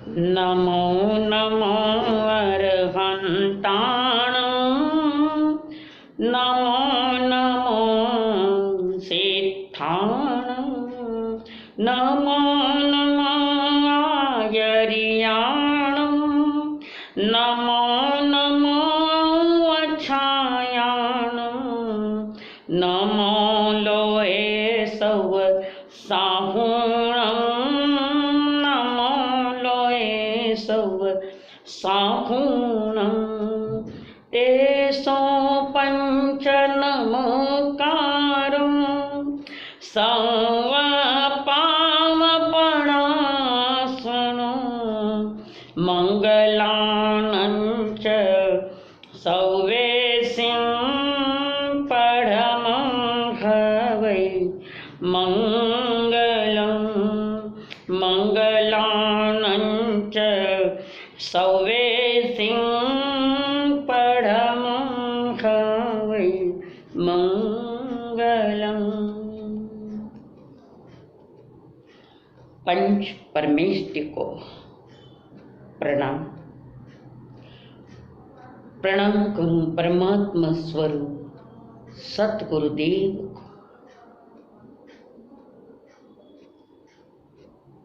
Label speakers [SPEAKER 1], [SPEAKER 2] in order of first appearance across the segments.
[SPEAKER 1] नमो नमो अर्हन्ताणं नमो नमो सिद्धाणं नमो नमो आयर्याणं नमो नमो अछायाणं नमो लोए सव साहुणं नमो लोए सव साहुणं तेसो पंच नमोकारं सव पावपणासनं मंगलानं च सौवेसिं परमं हवै मंगलं मंगलानं च सौवेसिं परमं हवै मंगलम्। पंच परमेष्टि को प्रणाम। प्रणाम करूं परमात्मा स्वरूप सतगुरुदेव को।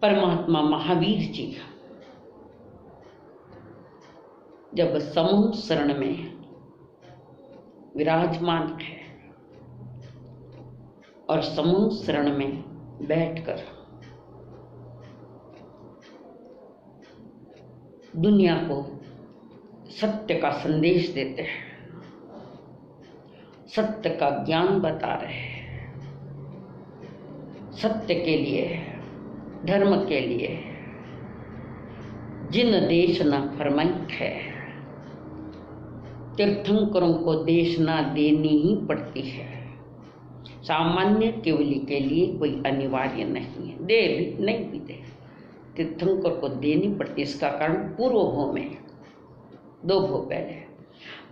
[SPEAKER 1] परमात्मा महावीर जी जब समूह शरण में विराजमान है और समूह शरण में बैठकर दुनिया को सत्य का संदेश देते हैं, सत्य का ज्ञान बता रहे हैं, सत्य के लिए, धर्म के लिए जिन देशना फरमाई है, तीर्थंकरों को देशना देनी ही पड़ती है। सामान्य केवली के लिए कोई अनिवार्य नहीं है, दे भी नहीं भी दे, तीर्थंकर को देनी पड़ती। इसका कारण पूर्व भव में, दो भव पहले,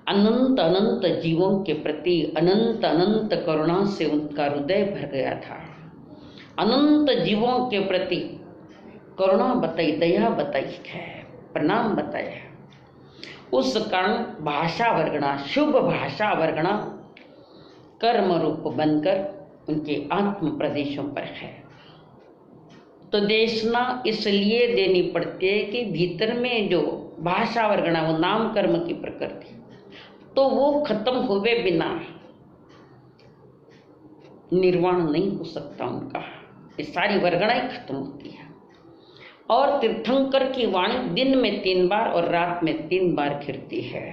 [SPEAKER 1] अनंत अनंत जीवों के प्रति अनंत अनंत करुणा से उनका हृदय भर गया था। अनंत जीवों के प्रति करुणा बताई, दया बताई है, प्रणाम बताया। उस कारण भाषा वर्गणा, शुभ भाषा वर्गणा कर्म रूप बनकर उनके आत्म प्रदेशों पर है। तो देशना इसलिए देनी पड़ती है कि भीतर में जो भाषा वर्गणा, वो नाम कर्म की प्रकृति, तो वो खत्म हुए बिना निर्वाण नहीं हो सकता उनका। ये सारी वर्गणाएं खत्म होती है। और तीर्थंकर की वाणी दिन में 3 बार और रात में 3 बार खिरती है।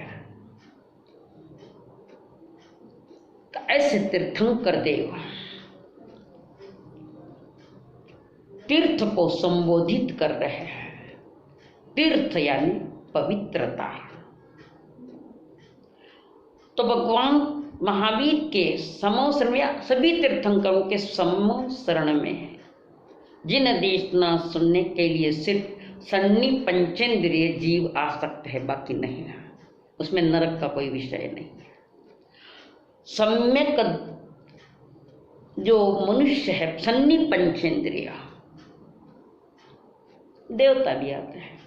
[SPEAKER 1] तो ऐसे तीर्थंकर देव तीर्थ को संबोधित कर रहे हैं। तीर्थ यानी पवित्रता। तो भगवान महावीर के समूह शरण या सभी तीर्थंकरों के समूह शरण में जिन देशना सुनने के लिए सिर्फ सन्नी पंचेंद्रिय जीव आ सकते हैं, बाकी नहीं है। उसमें नरक का कोई विषय नहीं है। सम्यक जो मनुष्य है, सन्नी पंचेंद्रिय, देवता भी आते हैं,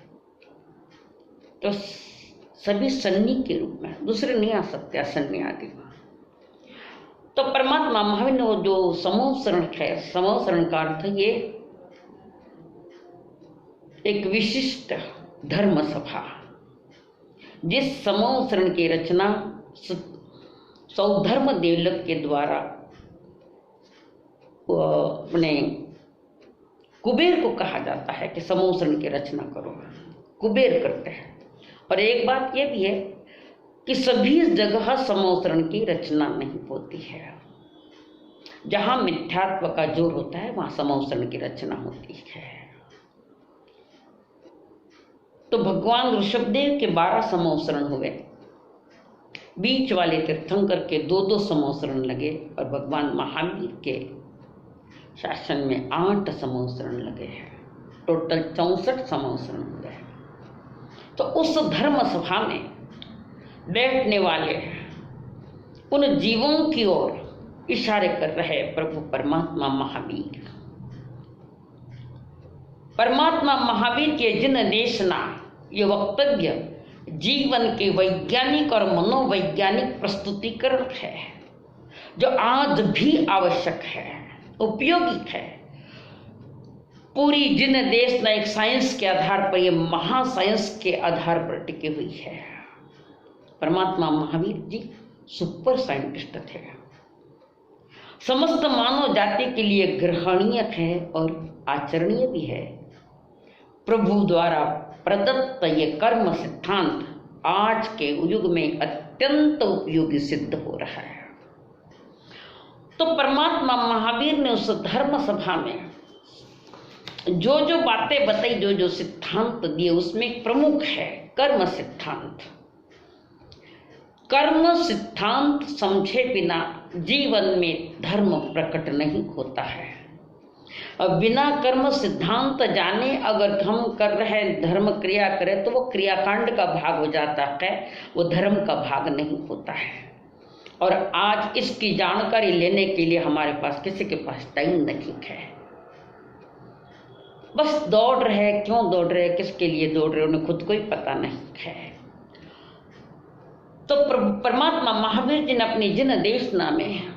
[SPEAKER 1] तो सभी सन्नी के रूप में, दूसरे नहीं आ सकते असन्नी आदि। तो परमात्मा महावीर ने जो समूह शरण है, समूह शरण का अर्थ ये एक विशिष्ट धर्म सभा, जिस समूह शरण की रचना सौधर्म देवलक के द्वारा अपने कुबेर को कहा जाता है कि समूह शरण की रचना करो, कुबेर करते हैं। और एक बात यह भी है कि सभी जगह समूह शरण की रचना नहीं होती है। जहां मिथ्यात्व का जोर होता है वहां समूह शरण की रचना होती है। तो भगवान ऋषभदेव के 12 समूह शरण हुए, बीच वाले तीर्थंकर के 2-2 समूह शरण लगे, और भगवान महावीर के शासन में 8 समूह शरण लगे हैं। टोटल 64 समूह शरण हो गए। तो उस धर्म सभा में बैठने वाले उन जीवों की ओर इशारे कर रहे प्रभु परमात्मा महावीर। परमात्मा महावीर के जिन देशना ये वक्तव्य जीवन के वैज्ञानिक और मनोवैज्ञानिक प्रस्तुतिकरण है, जो आज भी आवश्यक है, उपयोगी है। पूरी जिन देश ने एक साइंस के आधार पर, ये महासाइंस के आधार पर टिकी हुई है। परमात्मा महावीर जी सुपर साइंटिस्ट थे, समस्त मानव जाति के लिए ग्रहणीय है और आचरणीय भी है। प्रभु द्वारा प्रदत्त ये कर्म सिद्धांत आज के युग में अत्यंत उपयोगी सिद्ध हो रहा है। तो परमात्मा महावीर ने उस धर्म सभा में जो जो बातें बताई, जो जो सिद्धांत दिए, उसमें एक प्रमुख है कर्म सिद्धांत। कर्म सिद्धांत समझे बिना जीवन में धर्म प्रकट नहीं होता है। और बिना कर्म सिद्धांत जाने अगर हम कर रहे धर्म क्रिया करें तो वो क्रियाकांड का भाग हो जाता है, वो धर्म का भाग नहीं होता है। और आज इसकी जानकारी लेने के लिए हमारे पास किसी के पास टाइम नहीं है। बस दौड़ रहे, क्यों दौड़ रहे, किसके लिए दौड़ रहे, उन्हें खुद को ही पता नहीं है। तो परमात्मा महावीर जी ने अपनी जिन देशना में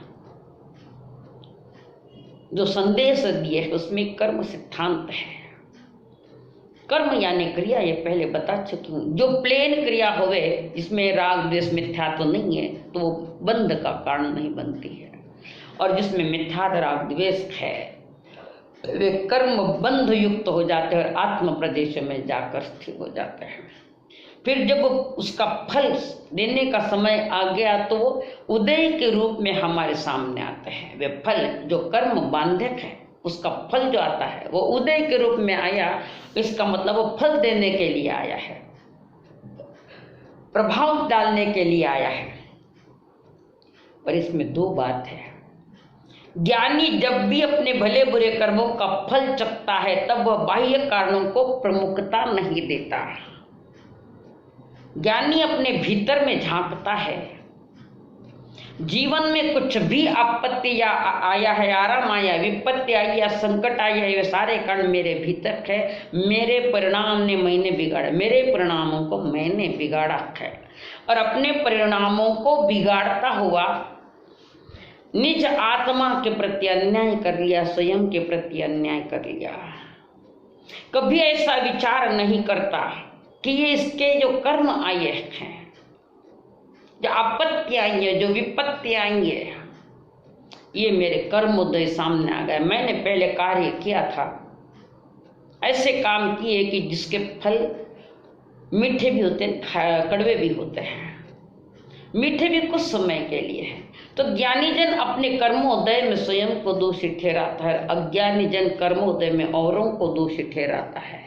[SPEAKER 1] जो संदेश दिए है उसमें कर्म सिद्धांत है। कर्म यानी क्रिया, ये पहले बता चुकी हूँ। जो प्लेन क्रिया होवे जिसमें राग द्वेष मिथ्यात्व नहीं है तो वो बंध का कारण नहीं बनती है, और जिसमें मिथ्या राग द्वेष है वे कर्म बंध युक्त हो जाते हैं और आत्म प्रदेश में जाकर स्थिर हो जाते हैं। फिर जब उसका फल देने का समय आ गया तो वो उदय के रूप में हमारे सामने आते हैं। वे फल जो कर्म बांधक है उसका फल जो आता है वो उदय के रूप में आया, इसका मतलब वो फल देने के लिए आया है, प्रभाव डालने के लिए आया है। पर इसमें दो बात है। ज्ञानी जब भी अपने भले बुरे कर्मों का फल चखता है तब वह बाह्य कारणों को प्रमुखता नहीं देता। ज्ञानी अपने भीतर में झांकता है। जीवन में कुछ भी आपत्ति या आया है, आराम आया, विपत्ति आई या संकट आई है, ये सारे कारण मेरे भीतर है। मेरे परिणाम ने मैंने बिगाड़ा, मेरे परिणामों को मैंने बिगाड़ा है। और अपने परिणामों को बिगाड़ता हुआ निज आत्मा के प्रति अन्याय कर लिया, स्वयं के प्रति अन्याय कर लिया। कभी ऐसा विचार नहीं करता कि ये इसके जो कर्म आए हैं, जो आपत्ति आई है, जो विपत्ति आई है, ये मेरे कर्मोदय सामने आ गए। मैंने पहले कार्य किया था, ऐसे काम किए कि जिसके फल मीठे भी होते हैं, कड़वे भी होते हैं। मीठे भी कुछ समय के लिए है। तो ज्ञानी जन अपने कर्मोदय में स्वयं को दोषी ठहराता है, अज्ञानी जन कर्मोदय में औरों को दोषी ठहराता है।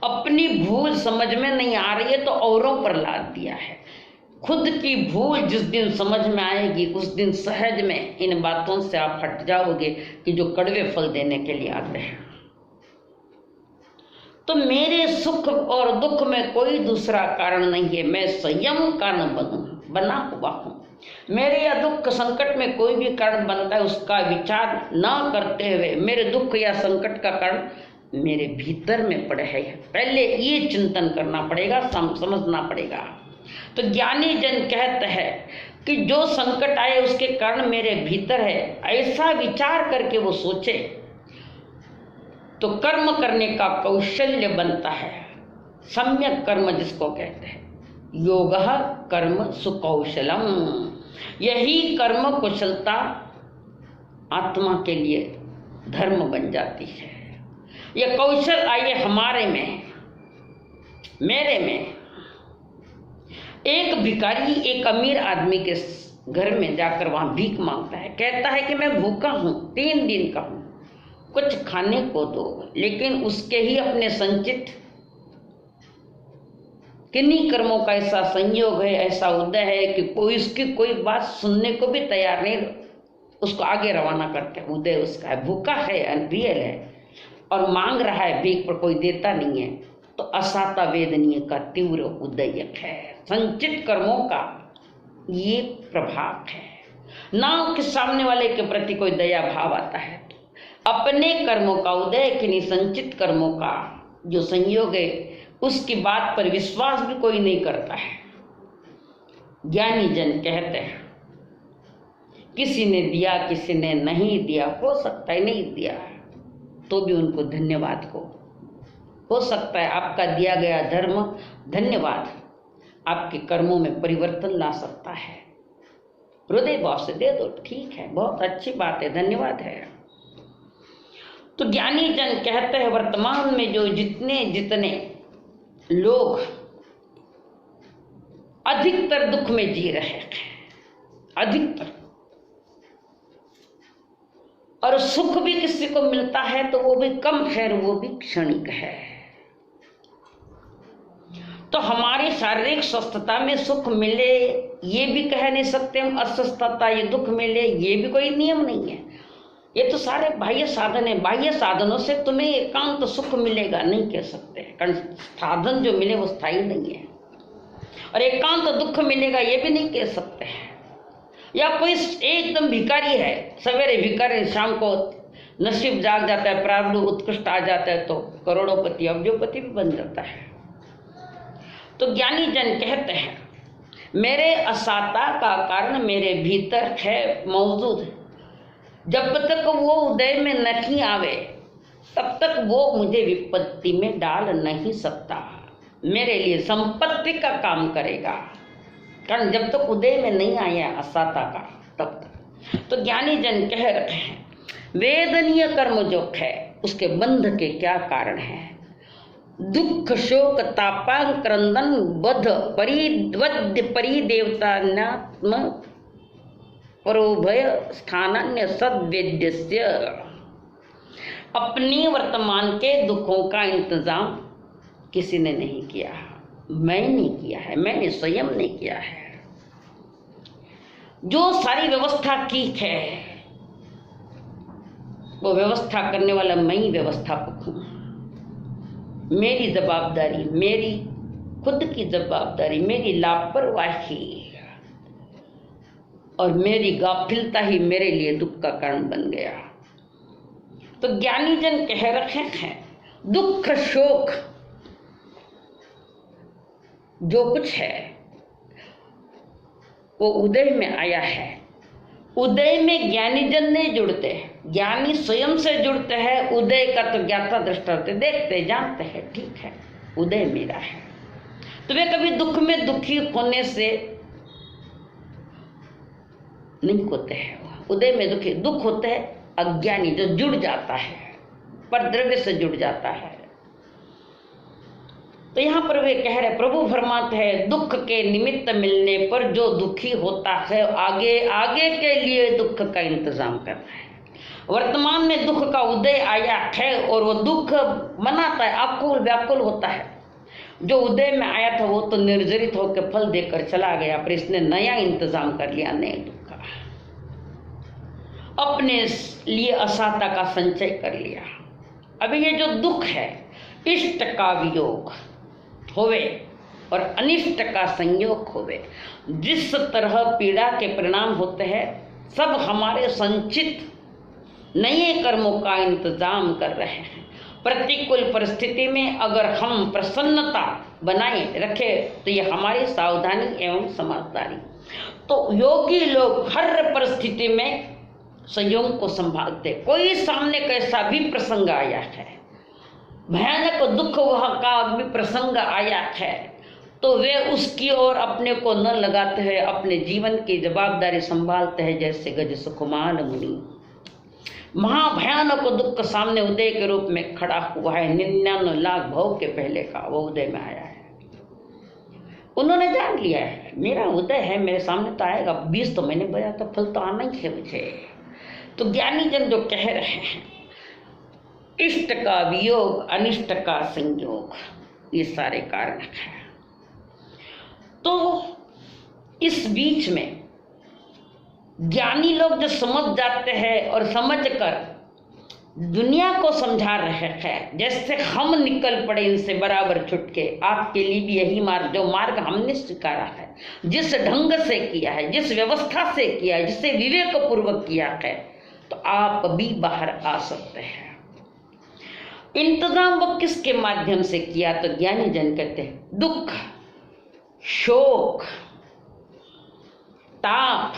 [SPEAKER 1] अपनी भूल समझ में नहीं आ रही है तो औरों पर लाद दिया है। खुद की भूल जिस दिन समझ में आएगी उस दिन सहज में इन बातों से आप हट जाओगे कि जो कड़वे फल देने के लिए आते हैं। तो मेरे सुख और दुख में कोई दूसरा कारण नहीं है, मैं स्वयं कारण बना हुआ हूँ। मेरे या दुख संकट में कोई भी कारण बनता है उसका विचार ना करते हुए मेरे दुख या संकट का कारण मेरे भीतर में पड़े है। पहले ये चिंतन करना पड़ेगा, समझना पड़ेगा। तो ज्ञानी जन कहते हैं कि जो संकट आए उसके कारण मेरे भीतर है, ऐसा विचार करके वो सोचे तो कर्म करने का कौशल्य बनता है। सम्यक कर्म जिसको कहते हैं, योगः कर्म सुकौशलम। यही कर्म कुशलता आत्मा के लिए धर्म बन जाती है। यह कौशल आइए हमारे में, मेरे में। एक भिखारी एक अमीर आदमी के घर में जाकर वहां भीख मांगता है, कहता है कि मैं भूखा हूं, 3 दिन का हूं, कुछ खाने को दो। लेकिन उसके ही अपने संचित किन्हीं कर्मों का ऐसा संयोग है, ऐसा उदय है कि कोई उसकी कोई बात सुनने को भी तैयार नहीं, उसको आगे रवाना करते हैं। उदय उसका है, भूखा है, रियल है और मांग रहा है भीख, पर कोई देता नहीं है। तो असाता वेदनीय का तीव्र उदय है। संचित कर्मों का ये प्रभाव है। ना कि सामने वाले के प्रति कोई दया भाव आता है। अपने कर्मों का उदय कि नहीं, संचित कर्मों का जो संयोग है उसकी बात पर विश्वास भी कोई नहीं करता है। ज्ञानी जन कहते हैं किसी ने दिया किसी ने नहीं दिया, हो सकता है नहीं दिया तो भी उनको धन्यवाद हो सकता है आपका दिया गया धर्म धन्यवाद आपके कर्मों में परिवर्तन ला सकता है। हृदय भाव से दे दो, ठीक है, बहुत अच्छी बात है, धन्यवाद है। तो ज्ञानी जन कहते हैं वर्तमान में जो जितने लोग अधिकतर दुख में जी रहे हैं, अधिकतर, और सुख भी किसी को मिलता है तो वो भी कम है, वो भी क्षणिक है। तो हमारी शारीरिक स्वस्थता में सुख मिले ये भी कह नहीं सकते हम, अस्वस्थता ये दुख मिले ये भी कोई नियम नहीं है। ये तो सारे बाह्य साधन है, बाह्य साधनों से तुम्हें एकांत सुख मिलेगा नहीं कह सकते, कारण साधन जो मिले वो स्थायी नहीं है। और एकांत दुख मिलेगा ये भी नहीं कह सकते हैं। या कोई एकदम भिखारी है, सवेरे भिखारी, शाम को नसीब जाग जाता है, प्रारब्ध उत्कृष्ट आ जाता है तो करोड़ोपति अब्जोपति भी बन जाता है। तो ज्ञानी जन कहते हैं मेरे असाता का कारण मेरे भीतर है मौजूद, जब तक वो उदय में नहीं आवे तब तक वो मुझे विपत्ति में डाल नहीं सकता, मेरे लिए संपत्ति का काम करेगा, कारण जब तक उदय में नहीं आया असाता का तब तक। तो ज्ञानी जन कह रहे हैं वेदनीय कर्म जो है उसके बंध के क्या कारण है। दुख शोक तापांक्रंदन बध परिवद्य परिदेवतान्यात्म परोभय स्थानान्य सद्वेद्यस्य। अपनी वर्तमान के दुखों का इंतजाम किसी ने नहीं किया, मैंने किया है, मैंने स्वयं ने किया है। जो सारी व्यवस्था की है वो व्यवस्था करने वाला मैं ही व्यवस्थापक हूं। मेरी जवाबदारी, मेरी खुद की जवाबदारी, मेरी लापरवाही और मेरी गाफिलता ही मेरे लिए दुख का कारण बन गया। तो ज्ञानी जन कह रखे हैं दुख शोक जो कुछ है वो उदय में आया है। उदय में ज्ञानी जन नहीं जुड़ते, ज्ञानी स्वयं से जुड़ते हैं। उदय का तो ज्ञाता दृष्टा होते, देखते जानते हैं, ठीक है उदय मेरा है। तो वे कभी दुख में दुखी होने से नहीं होते हैं। उदय में दुखी दुख होते हैं अज्ञानी जो जुड़ जाता है, पर द्रव्य से जुड़ जाता है। तो यहां पर वे कह रहे प्रभु फरमाते हैं दुख के निमित्त मिलने पर जो दुखी होता है आगे आगे के लिए दुख का इंतजाम करता है। वर्तमान में दुख का उदय आया है और वो दुख मनाता है, आकुल व्याकुल होता है। जो उदय में आया था वो तो निर्जरित होकर फल देकर चला गया, पर इसने नया इंतजाम कर लिया नए दुख का, अपने लिए असाता का संचय कर लिया। अभी ये जो दुख है इष्ट का वियोग होवे और अनिष्ट का संयोग होवे, जिस तरह पीड़ा के परिणाम होते हैं सब हमारे संचित नए कर्मों का इंतजाम कर रहे हैं। प्रतिकूल परिस्थिति में अगर हम प्रसन्नता बनाए रखे तो ये हमारी सावधानी एवं समझदारी। तो योगी लोग हर परिस्थिति में संयोग को संभालते। कोई सामने कैसा भी प्रसंग आया है, भयानक दुख वह का भी प्रसंग आया है, तो वे उसकी ओर अपने को न लगाते हैं, अपने जीवन की जवाबदारी संभालते हैं। जैसे गज सुकुमार मुनि महाभयानक दुख सामने उदय के रूप में खड़ा हुआ है, 99 लाख भव के पहले का वो उदय में आया है। उन्होंने जान लिया है मेरा उदय है, मेरे सामने तो आएगा, बीज तो मैंने बजाया था, फल तो आना ही है मुझे। तो ज्ञानी जन जो कह रहे हैं इष्ट का वियोग अनिष्ट का संयोग, ये सारे कारण हैं। तो इस बीच में ज्ञानी लोग जो समझ जाते हैं और समझकर दुनिया को समझा रहे हैं, जैसे हम निकल पड़े इनसे बराबर छुटके, आपके लिए भी यही मार्ग, जो मार्ग हमने स्वीकारा है, जिस ढंग से किया है, जिस व्यवस्था से किया है, जिसे विवेक पूर्वक किया है, तो आप भी बाहर आ सकते हैं। इंतजाम वो किसके माध्यम से किया? तो ज्ञानी जन कहते हैं दुख, शोक, ताप,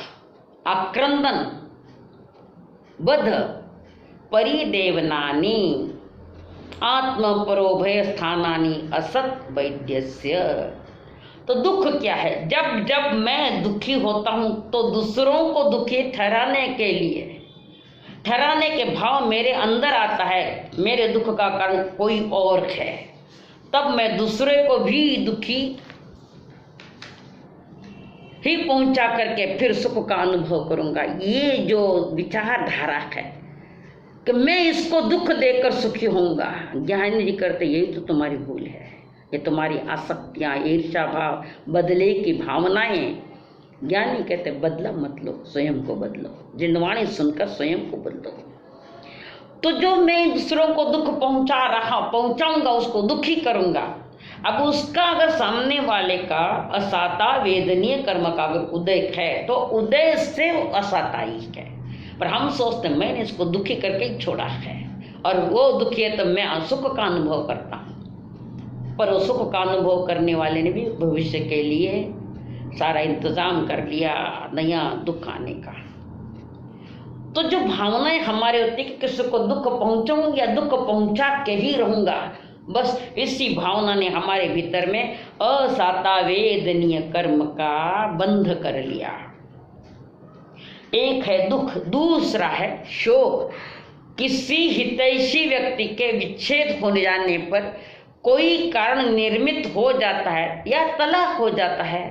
[SPEAKER 1] आक्रंदन, बध, परिदेवनानि, आत्मपरोभय स्थानानि असत वैद्यस्य। तो दुख क्या है? जब जब मैं दुखी होता हूं तो दूसरों को दुखी ठहराने के लिए, ठहराने के भाव मेरे अंदर आता है, मेरे दुख का कारण कोई और है, तब मैं दूसरे को भी दुखी ही पहुंचा करके फिर सुख का अनुभव करूंगा। ये जो विचारधारा है कि मैं इसको दुख देकर सुखी होऊंगा, ज्ञानी जी करते यही तो तुम्हारी भूल है। ये तुम्हारी आसक्तियां, ईर्ष्या भाव, बदले की भावनाएं। ज्ञानी कहते बदला मत लो, स्वयं को बदलो। जिनवाणी सुनकर स्वयं को बदलो। तो जो मैं दूसरों को दुख पहुंचाऊंगा, उसको दुखी करूंगा। अब उसका अगर सामने वाले का असाता वेदनीय कर्म का अगर उदय है तो उदय से वो असाताई है, पर हम सोचते हैं मैंने इसको दुखी करके ही छोड़ा है और वो दुखी है तो मैं सुख का अनुभव करता हूँ। पर वो सुख का अनुभव करने वाले ने भी भविष्य के लिए सारा इंतजाम कर लिया नया दुख आने का। तो जो भावनाएं हमारे होती कि किसी को दुख पहुंचाऊंगा या दुख पहुंचा के ही रहूंगा, बस इसी भावना ने हमारे भीतर में असाता वेदनीय कर्म का बंध कर लिया। एक है दुख, दूसरा है शोक। किसी हितैषी व्यक्ति के विच्छेद हो जाने पर कोई कारण निर्मित हो जाता है या तलाक हो जाता है,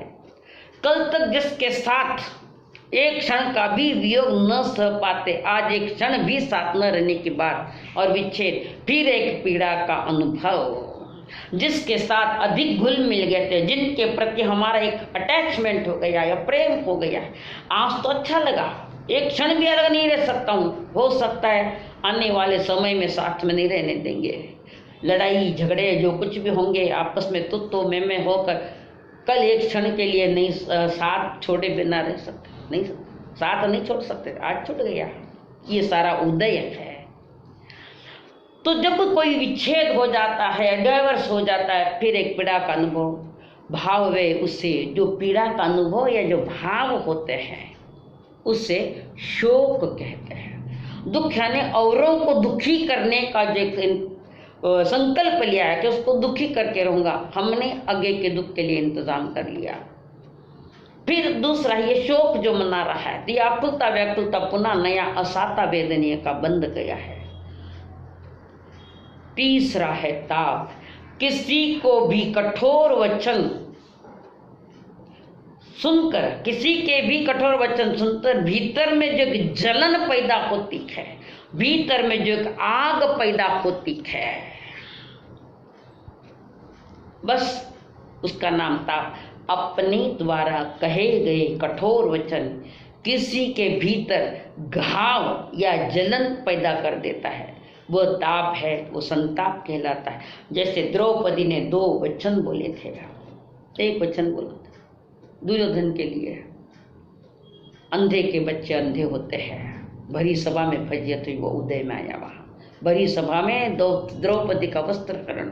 [SPEAKER 1] कल तक जिसके साथ एक क्षण का भी वियोग न सह पाते, आज एक क्षण भी साथ न रहने के बाद और विच्छेद, फिर एक पीड़ा का अनुभव। जिसके साथ अधिक घुल मिल गए थे, जिनके प्रति हमारा एक अटैचमेंट हो गया या प्रेम हो गया, आज तो अच्छा लगा, एक क्षण भी अलग नहीं रह सकता हूँ, हो सकता है आने वाले समय में साथ में नहीं रहने देंगे। लड़ाई झगड़े जो कुछ भी होंगे आपस में तो मैं होकर कल एक क्षण के लिए नहीं साथ छोड़े बिना रह सकते, नहीं साथ नहीं छोड़ सकते, आज छूट गया। ये सारा उदय है। तो जब कोई विच्छेद हो जाता है, डाइवर्स हो जाता है, फिर एक पीड़ा का अनुभव, भाव वे उससे जो पीड़ा का अनुभव या जो भाव होते हैं उससे शोक कहते हैं। दुख यानी औरों को दुखी करने का जो संकल्प लिया है कि उसको दुखी करके रहूंगा, हमने आगे के दुख के लिए इंतजाम कर लिया। फिर दूसरा ये शोक जो मना रहा है, व्याकुलता व्याकुलता पुनः नया असाता वेदनीय का बंध गया है। तीसरा है ताप। किसी को भी कठोर वचन सुनकर, किसी के भी कठोर वचन सुनकर भीतर में जो जलन पैदा होती है, भीतर में जो आग पैदा होती है, बस उसका नाम ताप। अपने द्वारा कहे गए कठोर वचन किसी के भीतर घाव या जलन पैदा कर देता है, वो ताप है, वो संताप कहलाता है। जैसे द्रौपदी ने 2 वचन बोले थे, एक वचन बोला था दुर्योधन के लिए, अंधे के बच्चे अंधे होते हैं। भरी सभा में फजियत हुई, वो उदय में आया। वहाँ भरी सभा में द्रौपदी का वस्त्रहरण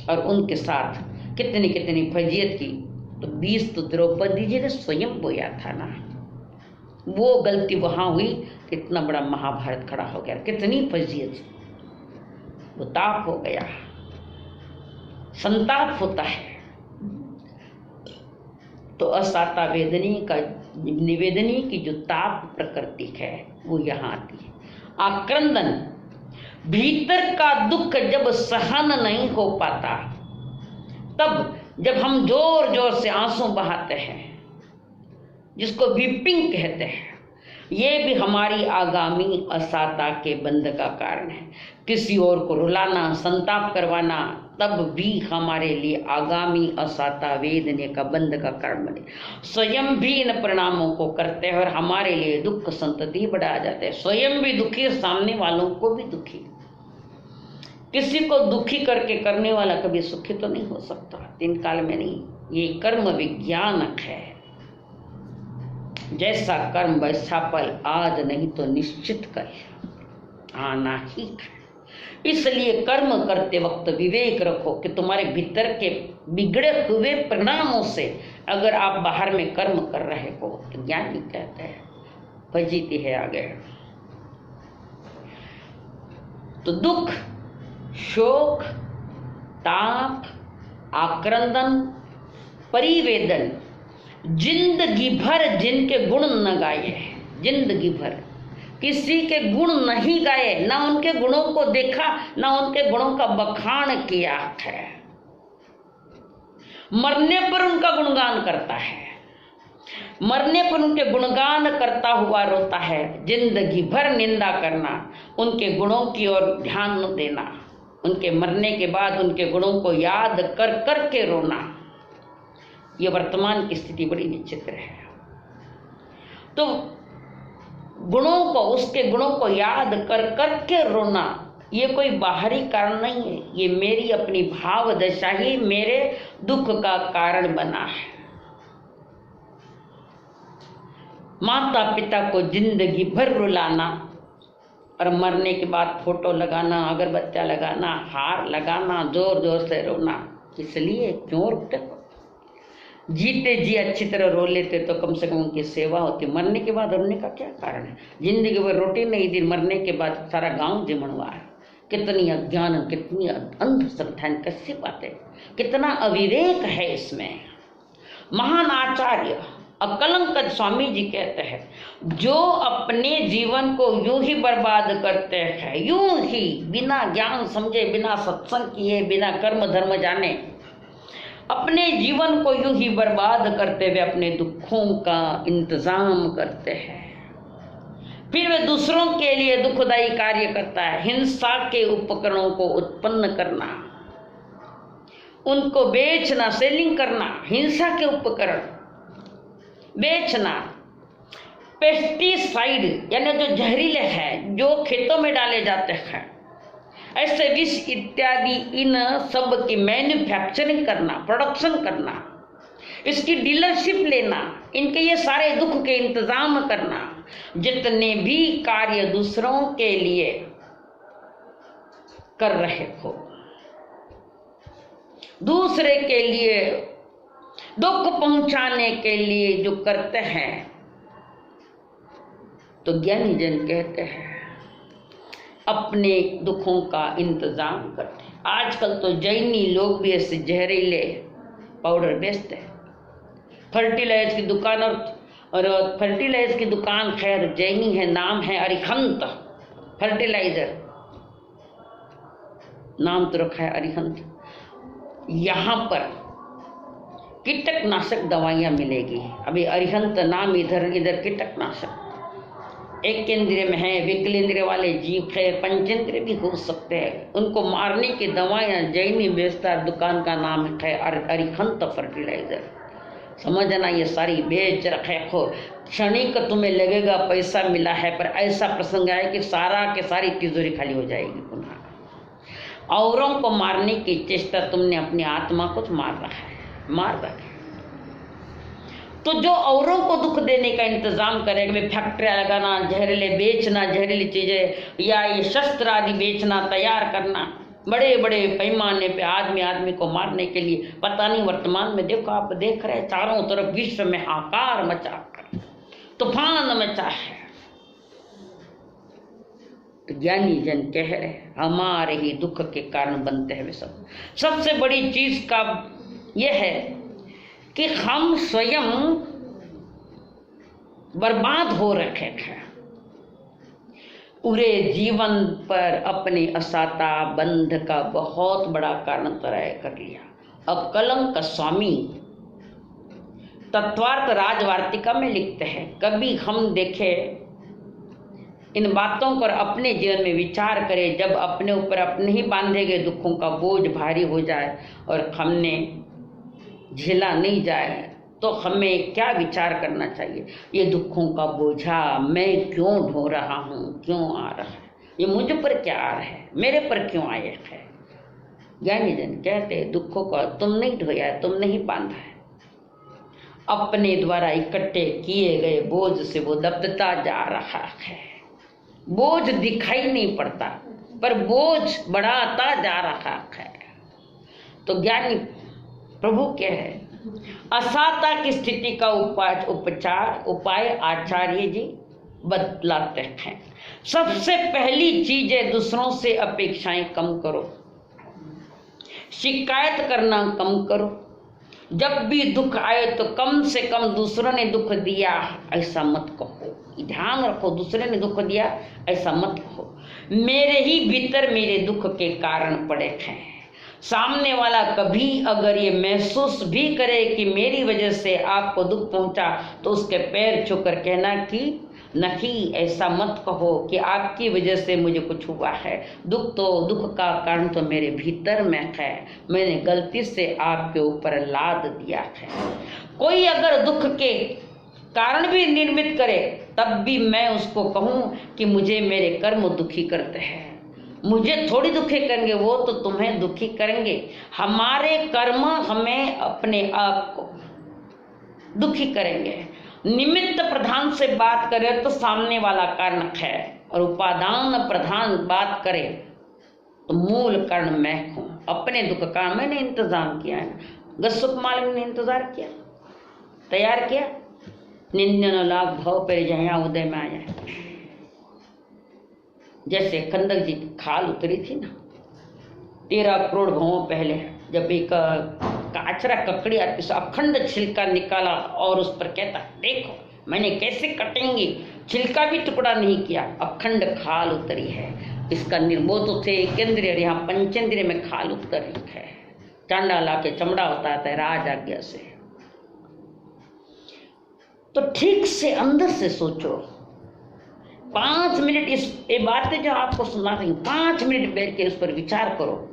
[SPEAKER 1] और उनके साथ कितनी कितनी फजियत की, तो 20 तो द्रौपदी जी ने स्वयं बोया था ना। वो गलती वहाँ हुई, कितना बड़ा महाभारत खड़ा हो गया, कितनी फजियत, वो ताप हो गया, संताप होता है। तो असाता वेदनीय का निवेदनीय की जो ताप प्रकृति है वो यहाँ आती है। आक्रंदन, भीतर का दुख जब सहन नहीं हो पाता, तब जब हम जोर जोर से आंसू बहाते हैं, जिसको वीपिंग कहते हैं, ये भी हमारी आगामी असाता के बंध का कारण है। किसी और को रुलाना, संताप करवाना, तब भी हमारे लिए आगामी असाता वेदने का बंध का कारण बने। स्वयं भी इन परिणामों को करते हैं और हमारे लिए दुख संतति बढ़ा जाते हैं। स्वयं भी दुखी, सामने वालों को भी दुखी। किसी को दुखी करके करने वाला कभी सुखी तो नहीं हो सकता, दिन काल में नहीं। ये कर्म विज्ञानक है। जैसा कर्म वैसा फल, आज नहीं तो निश्चित कल आना ही है। इसलिए कर्म करते वक्त विवेक रखो कि तुम्हारे भीतर के बिगड़े हुए परिणामों से अगर आप बाहर में कर्म कर रहे हो तो ज्ञानी कहते हैं फजीती है आगे। तो दुख, शोक, ताप, आक्रंदन, परिवेदन जिंदगी भर जिनके गुण न गाए, जिंदगी भर किसी के गुण नहीं गाए, ना उनके गुणों को देखा, ना उनके गुणों का बखान किया है, मरने पर उनका गुणगान करता है, मरने पर उनके गुणगान करता हुआ रोता है। जिंदगी भर निंदा करना, उनके गुणों की ओर ध्यान न देना, उनके मरने के बाद उनके गुणों को याद कर कर के रोना, ये वर्तमान की स्थिति बड़ी विचित्र है। तो गुणों को, उसके गुणों को याद कर कर के रोना, ये कोई बाहरी कारण नहीं है, ये मेरी अपनी भाव दशा ही मेरे दुख का कारण बना है। माता पिता को जिंदगी भर रुलाना और मरने के बाद फोटो लगाना, अगरबत्तियां लगाना, हार लगाना, जोर जोर से रोना, इसलिए क्यों रुकते हो? जीते जी अच्छी तरह रो लेते तो कम से कम उनकी सेवा होती। मरने के बाद रोने का क्या कारण है? जिंदगी भर रोटी नहीं दी, मरने के बाद सारा गांव जिमणवा है। कितनी अज्ञान, कितनी अंधश्रद्धा, कैसी बातें, कितना अविवेक है इसमें। महान आचार्य अकलंक स्वामी जी कहते हैं, जो अपने जीवन को यूं ही बर्बाद करते हैं, यूं ही बिना ज्ञान समझे, बिना सत्संग किए, बिना कर्म धर्म जाने, अपने जीवन को यूं ही बर्बाद करते हुए अपने दुखों का इंतजाम करते हैं। फिर वे दूसरों के लिए दुखदायी कार्य करता है, हिंसा के उपकरणों को उत्पन्न करना, उनको बेचना, सेलिंग करना, हिंसा के उपकरण बेचना, पेस्टिसाइड यानी जो जहरीले हैं, जो खेतों में डाले जाते हैं, ऐसे विष इत्यादि, इन सब की मैन्युफैक्चरिंग करना, प्रोडक्शन करना, इसकी डीलरशिप लेना, इनके ये सारे दुख के इंतजाम करना, जितने भी कार्य दूसरों के लिए कर रहे हो, दूसरे के लिए दुख पहुंचाने के लिए जो करते हैं, तो ज्ञानी जन कहते हैं अपने दुखों का इंतजाम करते हैं। आजकल तो जैनी लोग भी ऐसे जहरीले पाउडर बेचते हैं। फर्टिलाइज की दुकान, और फर्टिलाइज की दुकान खैर जैनी है, नाम है अरिहंत फर्टिलाइजर, नाम तो रखा है अरिहंत। यहाँ पर कीटकनाशक दवाइयाँ मिलेगी। अभी अरिहंत नाम इधर कीटकनाशक, एक केंद्रीय में है, विकलेंद्रिय वाले जीव है, पंचेंद्रिय भी हो सकते हैं, उनको मारने की दवाइयाँ जैनी बेचता है, दुकान का नाम है अरिहंत फर्टिलाइजर। समझना, ये सारी बेच रखे हो, क्षणिक तुम्हें लगेगा पैसा मिला है, पर ऐसा प्रसंग आए कि सारा के सारी तिजोरी खाली हो जाएगी। पुनः औरों को मारने की चेष्टा, तुमने अपनी आत्मा को मार रहा है। तो जो औरों को दुख देने का इंतजाम करेगा, वे फैक्ट्रियाँ लगाना, जहरीले बेचना, जहरीली चीजें या ये शस्त्र आदि बेचना, तैयार करना, बड़े बड़े पैमाने पे आदमी को मारने के लिए। पता नहीं, वर्तमान में देखो, आप देख रहे हैं चारों तरफ विश्व में हाहाकार मचा कर, तूफान मचा है। तो ज्ञानी जन कह रहे हमारे ही दुख के कारण बनते हैं वे सब। सबसे बड़ी चीज का यह है कि हम स्वयं बर्बाद हो रखे हैं, पूरे जीवन पर अपने असाता बंध का बहुत बड़ा कारण तय कर लिया। अब कलंक स्वामी तत्वार्थ राजवार्तिका में लिखते हैं, कभी हम देखे इन बातों पर अपने जीवन में विचार करें, जब अपने ऊपर अपने ही बांधे गए दुखों का बोझ भारी हो जाए और हमने झेला नहीं जाए, तो हमें क्या विचार करना चाहिए? ये दुखों का बोझा मैं क्यों ढो रहा हूँ, क्यों आ रहा है, ये मुझ पर क्या आ रहा है, मेरे पर क्यों आया है? ज्ञानी जन कहते हैं दुखों का तुम नहीं ढोया है, तुम नहीं बांधा है। अपने द्वारा इकट्ठे किए गए बोझ से वो दबता जा रहा है। बोझ दिखाई नहीं पड़ता पर बोझ बढ़ाता जा रहा है। तो ज्ञानी प्रभु क्या है, असाता की स्थिति का उपाय आचार्य जी बतलाते हैं। सबसे पहली चीज है दूसरों से अपेक्षाएं कम करो, शिकायत करना कम करो। जब भी दुख आए तो कम से कम दूसरों ने दुख दिया ऐसा मत कहो, ध्यान रखो, दूसरे ने दुख दिया ऐसा मत कहो। मेरे ही भीतर मेरे दुख के कारण पड़े हैं। सामने वाला कभी अगर ये महसूस भी करे कि मेरी वजह से आपको दुख पहुंचा तो उसके पैर छूकर कहना कि नहीं, ऐसा मत कहो कि आपकी वजह से मुझे कुछ हुआ है। दुख का कारण तो मेरे भीतर में है, मैंने गलती से आपके ऊपर लाद दिया है। कोई अगर दुख के कारण भी निर्मित करे तब भी मैं उसको कहूँ कि मुझे मेरे कर्म दुखी करते हैं। मुझे थोड़ी दुखी करेंगे, वो तो तुम्हें दुखी करेंगे। हमारे कर्म हमें अपने आप को दुखी करेंगे। निमित्त प्रधान से बात करें तो सामने वाला कारण है, और उपादान प्रधान बात करे तो मूल कारण मैं हूँ। अपने दुख का मैंने इंतजाम किया है। गसुक मालिक ने इंतजार किया, तैयार किया। 99 लाख भाव पर जहाँ उदय में आया। जैसे खंदक जी की खाल उतरी थी ना 13 करोड़ भावों पहले, जब एक काचरा ककड़ी आती से अखंड छिलका निकाला और उस पर कहता देखो मैंने कैसे कटेंगे, छिलका भी टुकड़ा नहीं किया, अखंड खाल उतरी है। इसका निर्बोध थे केंद्रीय, यहाँ पंचेंद्रिय में खाल उतरी है। चांडा ला के चमड़ा होता है राज आज्ञा से। तो ठीक से अंदर से सोचो, 5 मिनट ये बातें जो आपको सुना रही हूँ, 5 मिनट बैठ के उस पर विचार करो।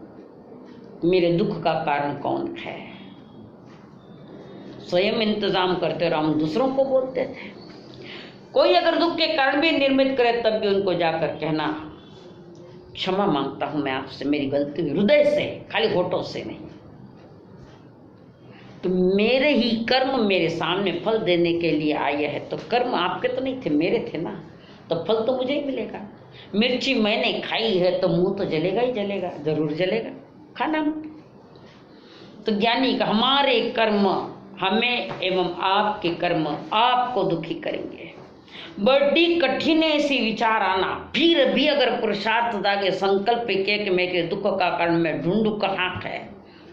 [SPEAKER 1] मेरे दुख का कारण कौन है? स्वयं इंतजाम करते और हम दूसरों को बोलते थे। कोई अगर दुख के कारण भी निर्मित करे तब भी उनको जाकर कहना क्षमा मांगता हूं मैं आपसे, मेरी गलती हुई, हृदय से, खाली होठों से नहीं। तो मेरे ही कर्म मेरे सामने फल देने के लिए आए हैं, तो कर्म आपके तो नहीं थे, मेरे थे ना, तो फल तो मुझे ही मिलेगा। मिर्ची मैंने खाई है तो मुंह तो जलेगा ही जलेगा, जरूर जलेगा, खाना। तो ज्ञानी का हमारे कर्म हमें एवं आपके कर्म आपको दुखी करेंगे। बड़ी कठिन ऐसी विचार आना, फिर भी अगर पुरुषार्थ दागे संकल्प के कि मेरे दुख का कारण मैं ढूंढू कहाँ है,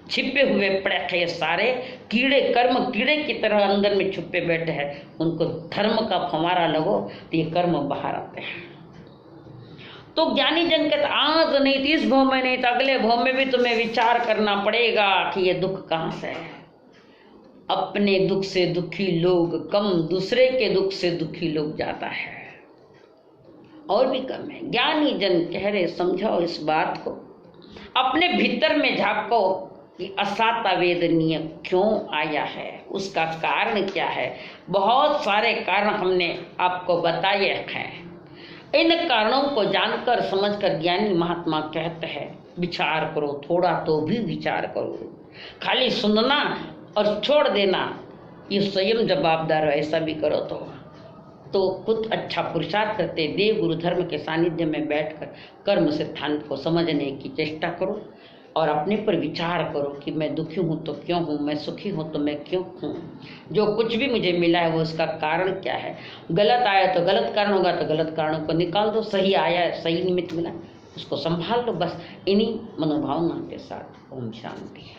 [SPEAKER 1] छिपे हुए पड़े हैं सारे कीड़े, कर्म कीड़े की तरह अंदर में छुपे बैठे हैं, उनको धर्म का फंवारा लगो तो ये कर्म बाहर आते हैं। तो ज्ञानी जन कहते आज नहीं तो इस भव में नहीं तो अगले भव में भी तुम्हें विचार करना पड़ेगा कि ये दुख कहाँ से है। अपने दुख से दुखी लोग कम, दूसरे के दुख से दुखी लोग ज्यादा है, और भी कम है। ज्ञानी जन कह रहे समझाओ इस बात को, अपने भीतर में झांको कि असाता वेदनीय क्यों आया है, उसका कारण क्या है। बहुत सारे कारण हमने आपको बताए हैं। इन कारणों को जानकर समझकर ज्ञानी महात्मा कहते हैं विचार करो, थोड़ा तो भी विचार करो। खाली सुनना और छोड़ देना ये स्वयं जवाबदार हो, ऐसा भी करो तो खुद अच्छा पुरुषार्थ करते देव गुरु धर्म के सानिध्य में बैठकर कर्म सिद्धांत को समझने की चेष्टा करो और अपने पर विचार करो कि मैं दुखी हूँ तो क्यों हूँ, मैं सुखी हूँ तो मैं क्यों हूँ, जो कुछ भी मुझे मिला है वो उसका कारण क्या है। गलत आया तो गलत कारण होगा तो गलत कारणों को निकाल दो, सही आया सही निमित्त मिला उसको संभाल लो। बस इन्हीं मनोभावना के साथ ओम शांति।